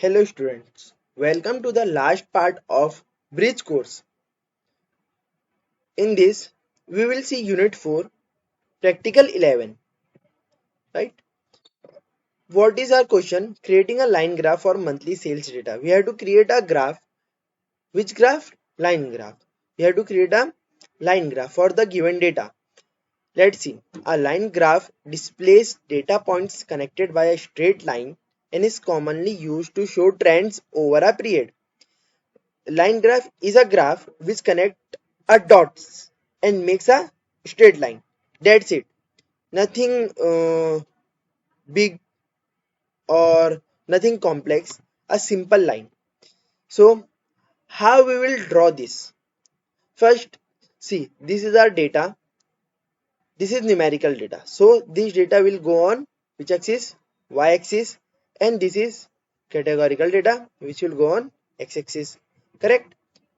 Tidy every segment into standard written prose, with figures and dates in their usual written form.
Hello students, welcome to the last part of Bridge course. In this, we will see Unit 4, Practical 11, right? What is our question? Creating a line graph for monthly sales data. We have to create a graph. Which graph? Line graph. We have to create a line graph for the given data. Let's see. A line graph displays data points connected by a straight line and is commonly used to show trends over a period. Line graph is a graph which connects a dots and makes a straight line. That's it. Nothing big or nothing complex. A simple line. So how we will draw this? First, see, this is our data. This is numerical data. So this data will go on which axis? Y axis, and this is categorical data which will go on x axis. Correct?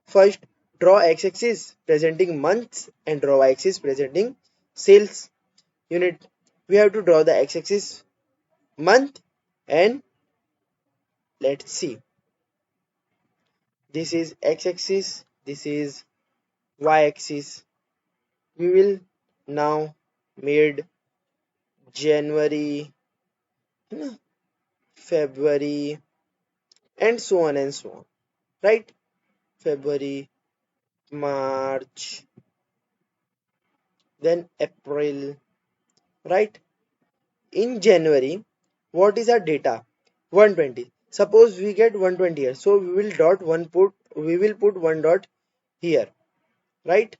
First, draw x axis presenting months and draw y axis presenting sales unit. We have to draw the x axis month, and let's see. This is x axis, this is y axis. We will now made January, February, and so on and so on. Right? February, March, then April. Right? In January, what is our data? 120. Suppose we get 120 here, so we will put one dot here, right?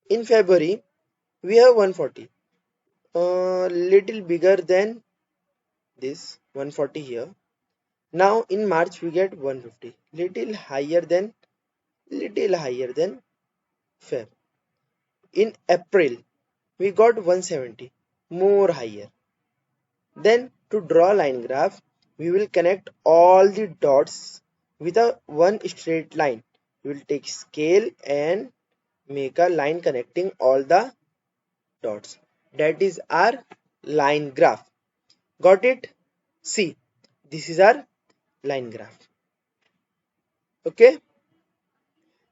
In February, we have 140, little bigger than this 140 here. Now in March we get 150, little higher than Feb. In April we got 170, more higher. Then to draw line graph, we will connect all the dots with a one straight line. We will take scale and make a line connecting all the dots. That is our line graph. Got it? See, this is our line graph. Okay.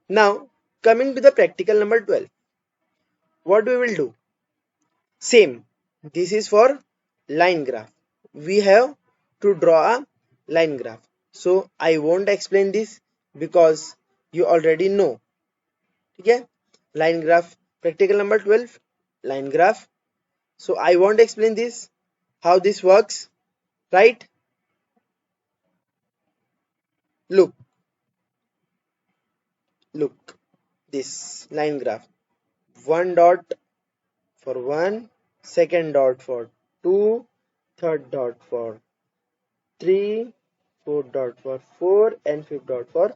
Now coming to the practical number 12. What we will do? Same. This is for line graph. We have to draw a line graph. So I won't explain this because you already know. Okay? Line graph. Practical number 12. Line graph. So I won't explain this. How this works. Right? Look. Look. This line graph. One dot for 1, second dot for 2, third dot for 3, fourth dot for 4, and fifth dot for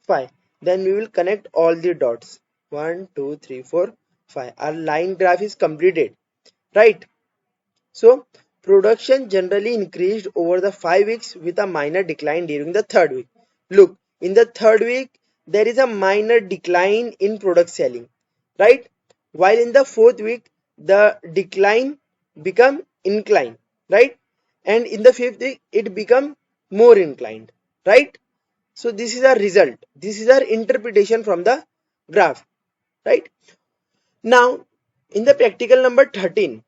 5. Then we will connect all the dots. 1, 2, 3, 4, 5. Our line graph is completed. Right? So production generally increased over the 5 weeks with a minor decline during the third week. Look, in the third week there is a minor decline in product selling. Right? While in the fourth week the decline become inclined. Right? And in the fifth week it become more inclined. Right? So this is our result. This is our interpretation from the graph. Right? Now in the practical number 13,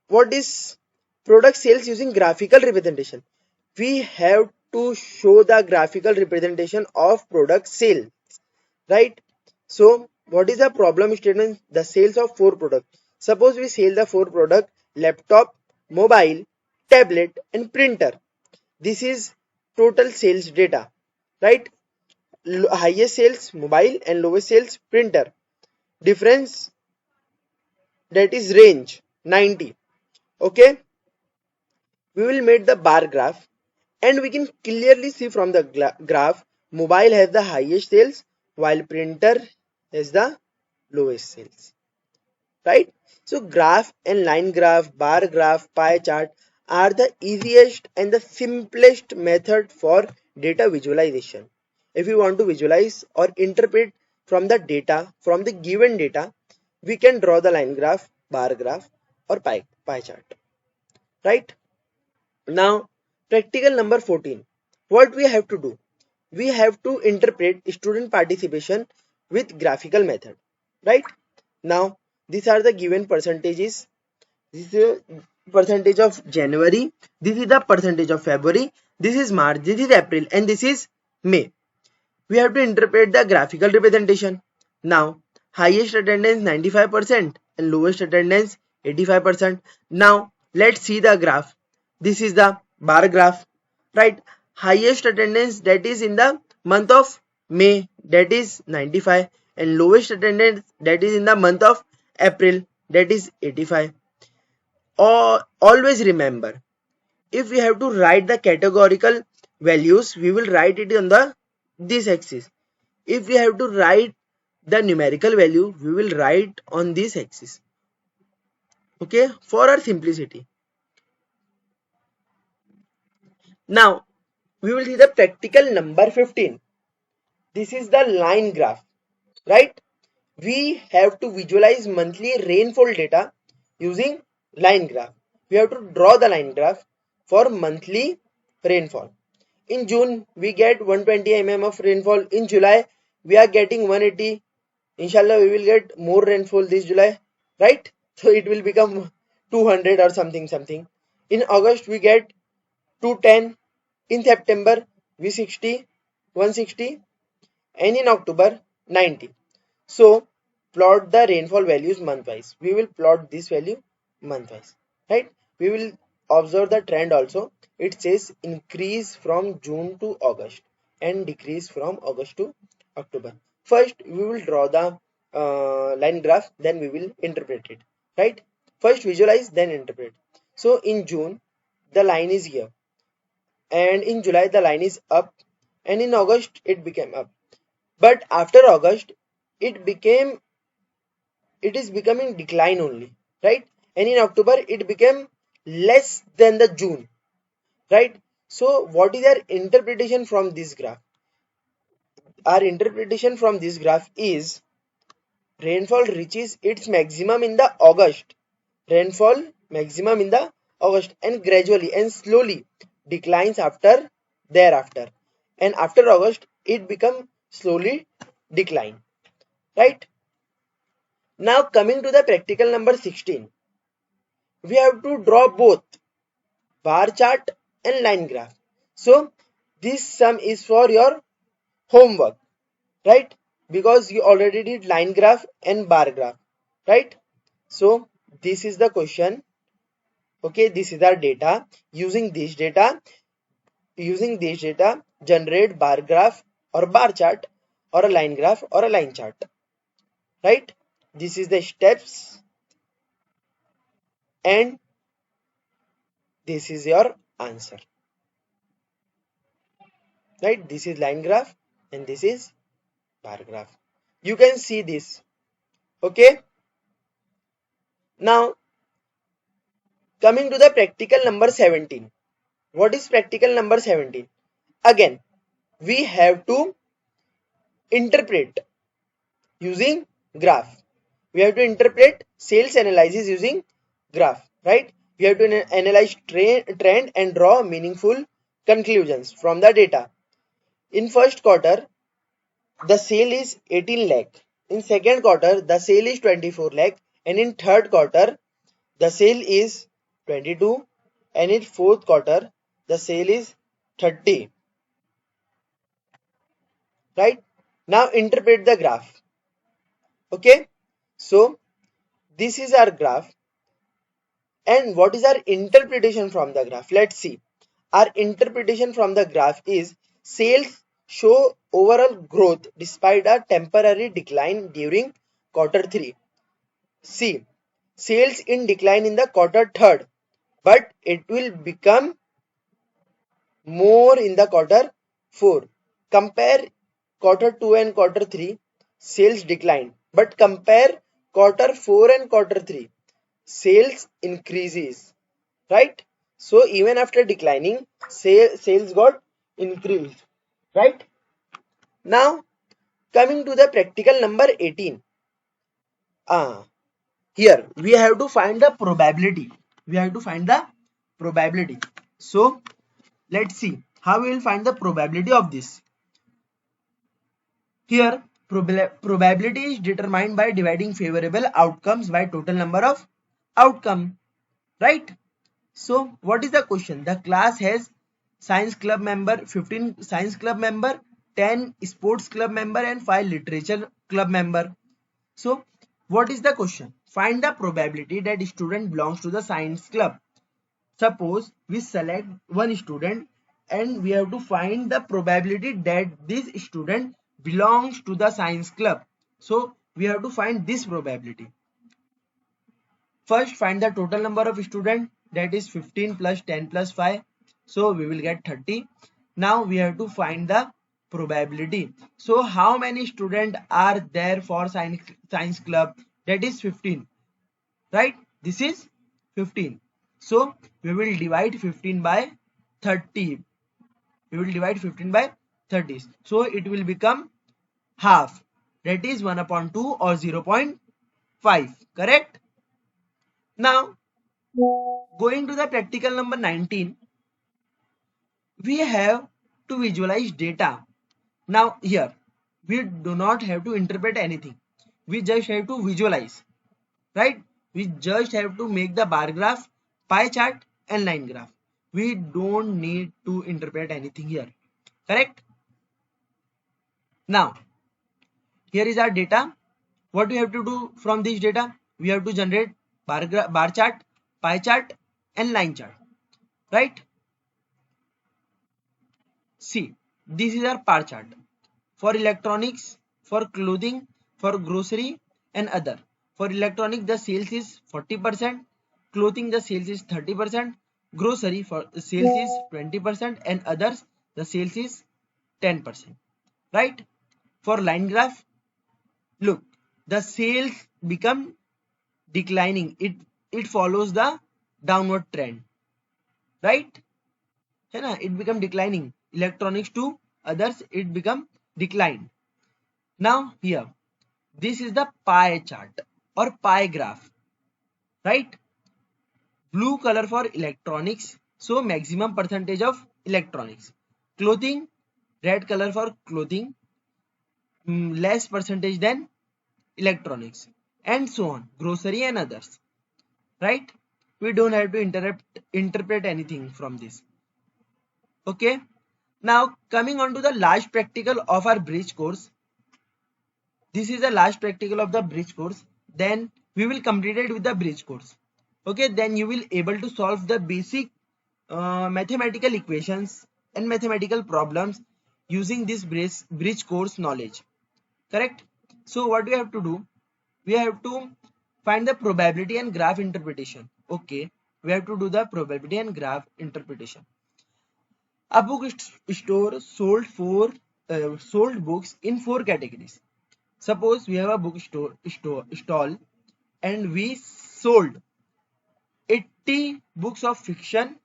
what is product sales using graphical representation? We have to show the graphical representation of product sale. Right? So what is the problem statement? The sales of 4 products. Suppose we sell the 4 product: laptop, mobile, tablet, and printer. This is total sales data. Right? Highest sales mobile and lowest sales printer. Difference, that is range 90. Okay, we will make the bar graph, and we can clearly see from the graph mobile has the highest sales while printer has the lowest sales. Right? So graph and line graph, bar graph, pie chart are the easiest and the simplest method for data visualization. If you want to visualize or interpret from the data, from the given data, we can draw the line graph, bar graph, or pie chart. Right? Now Practical number 14. What we have to do? We have to interpret student participation with graphical method. Right? Now, these are the given percentages. This is a percentage of January. This is the percentage of February. This is March. This is April. And this is May. We have to interpret the graphical representation. Now, highest attendance 95% and lowest attendance 85%. Now, let's see the graph. This is the bar graph, right? Highest attendance, that is in the month of May, that is 95, and lowest attendance, that is in the month of April, that is 85. Always remember, if we have to write the categorical values, we will write it on the this axis. If we have to write the numerical value, we will write on this axis. Okay, for our simplicity. Now, we will see the practical number 15. This is the line graph, right? We have to visualize monthly rainfall data using line graph. We have to draw the line graph for monthly rainfall. In June, we get 120 mm of rainfall. In July, we are getting 180. Inshallah, we will get more rainfall this July, right? So it will become 200 or something. In August, we get 210. In September, V60, 160. And in October, 90. So plot the rainfall values month-wise. We will plot this value month-wise, right? We will observe the trend also. It says increase from June to August and decrease from August to October. First, we will draw the line graph, then we will interpret it, right? First visualize, then interpret. So in June, the line is here, and in July the line is up, and in August it became up. But after August, it is becoming decline only, right? And in October it became less than the June, right? So what is our interpretation from this graph? Our interpretation from this graph is rainfall reaches its maximum in the August. Rainfall maximum in the August and gradually and slowly declines after thereafter. And after August it become slowly decline, right? Now coming to the practical number 16, we have to draw both bar chart and line graph. So this sum is for your homework, right? Because you already did line graph and bar graph, right? So this is the question. Okay, this is our data. Using this data, generate bar graph or bar chart or a line graph or a line chart, right? This is the steps, and this is your answer, right? This is line graph and this is bar graph. You can see this. Okay, now coming to the practical number 17. What is practical number 17? Again, we have to interpret using graph. We have to interpret sales analysis using graph, right? We have to analyze trend and draw meaningful conclusions from the data. In first quarter, the sale is 18 lakh. In second quarter, the sale is 24 lakh. And in third quarter, the sale is 22. And in fourth quarter, the sale is 30. Right? Now interpret the graph. Okay? So, this is our graph. And what is our interpretation from the graph? Let's see. Our interpretation from the graph is sales show overall growth despite a temporary decline during quarter 3. C. Sales in decline in the quarter 3rd, but it will become more in the quarter 4. Compare quarter 2 and quarter 3, sales decline, but compare quarter 4 and quarter 3, sales increases, right? So even after declining, sales got increased, right? Now coming to the practical number 18. Here we have to find the probability. So let's see how we will find the probability of this. Here, probability is determined by dividing favorable outcomes by total number of outcome, right? So what is the question? The class has science club member, 15 science club member, 10 sports club member and 5 literature club member. So what is the question? Find the probability that student belongs to the science club. Suppose we select one student and we have to find the probability that this student belongs to the science club. So we have to find this probability. First find the total number of students, that is 15 plus 10 plus 5. So we will get 30. Now we have to find the probability. So how many students are there for science club? That is 15. Right, this is 15. So we will divide 15 by 30. We will divide 15 by 30. So it will become half, that is 1 upon 2 or 0.5. Correct. Now going to the practical number 19, we have to visualize data. Now here we do not have to interpret anything, we just have to visualize, right? We just have to make the bar graph, pie chart and line graph. We don't need to interpret anything here. Correct. Now here is our data. What we have to do from this data? We have to generate bar chart, pie chart and line chart, right? See, this is our bar chart for electronics, for clothing, for grocery and other. For electronics the sales is 40%, clothing the sales is 30%, grocery for sales is 20% and others the sales is 10%, right? For line graph, look, the sales become declining, it follows the downward trend, right? है ना, it become declining. Electronics to others it become decline. Now here this is the pie chart or pie graph, right? Blue color for electronics, so maximum percentage of electronics. Clothing, red color for clothing, less percentage than electronics, and so on. Grocery and others, right? We don't have to interpret anything from this. Okay. Now coming on to the last practical of our bridge course. This is the last practical of the bridge course. Then we will complete it with the bridge course. Okay, then you will able to solve the basic mathematical equations and mathematical problems using this bridge course knowledge. Correct. So what we have to do? We have to find the probability and graph interpretation. Okay, we have to do the probability and graph interpretation. A book store sold books in 4 categories. Suppose we have a book stall and we sold 80 books of fiction,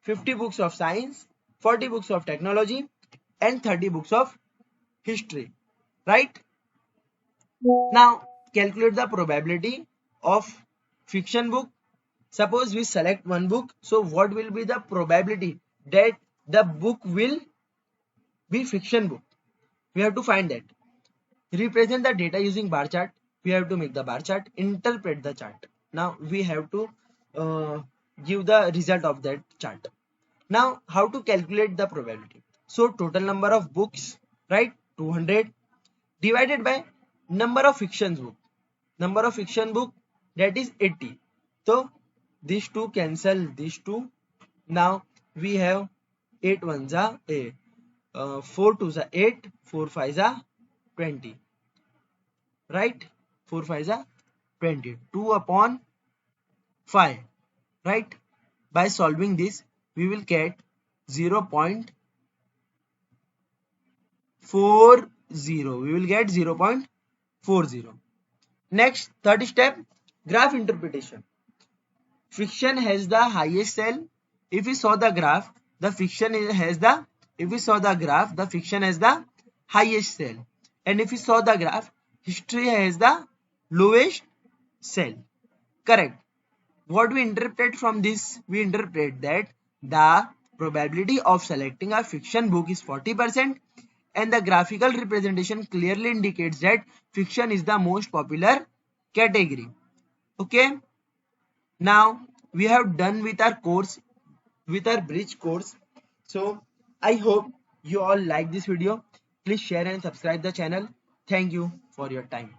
50 books of science, 40 books of technology and 30 books of history, right? Now calculate the probability of fiction book. Suppose we select one book, so what will be the probability that the book will be fiction book? We have to find that. Represent the data using bar chart. We have to make the bar chart, interpret the chart. Now we have to give the result of that chart. Now how to calculate the probability? So total number of books, right, 200 divided by number of fiction book. Number of fiction book, that is 80. So these two cancel these two. Now we have 8 ones are 8, 4 twos are 8, 4 fives are 20, right? 4 fives are 20, 2 upon 5, right? By solving this we will get 0.40. We will get 0.40. Next, third step, graph interpretation. Fiction has the highest cell. If we saw the graph, the fiction has the, if we saw the graph, the fiction has the highest cell. And if we saw the graph, history has the lowest cell. Correct. What we interpret from this? We interpret that the probability of selecting a fiction book is 40%, and the graphical representation clearly indicates that fiction is the most popular category. Okay, now we have done with our course, with our bridge course. So I hope you all like this video. Please share and subscribe the channel. Thank you for your time.